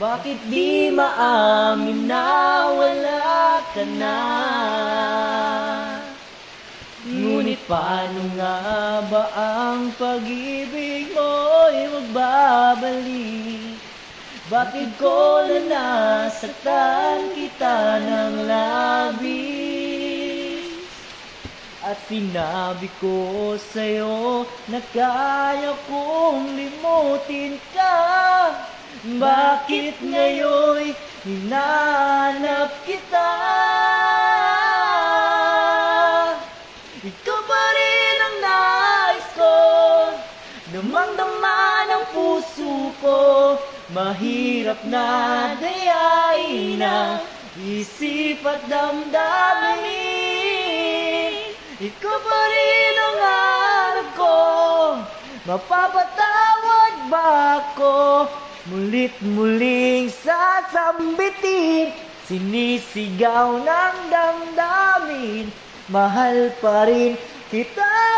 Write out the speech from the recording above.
Bakit di maamin na wala ka na? Ngunit paano nga ba ang pag-ibig mo'y magbabalik? Bakit ko na nasaktan kita ng labis? At sinabi ko sa'yo na kaya kong limutin ka. Bakit ngayon'y hinahanap kita? Ikaw pa rin ang nais ko, damang-dama ng puso ko. Mahirap na dayain ang isip at damdamin. Ikaw pa rin ang hanap ko, mapapatawad ba ako? Mulit muling sasambitin, sinisigaw ng damdamin. Mahal pa rin kita.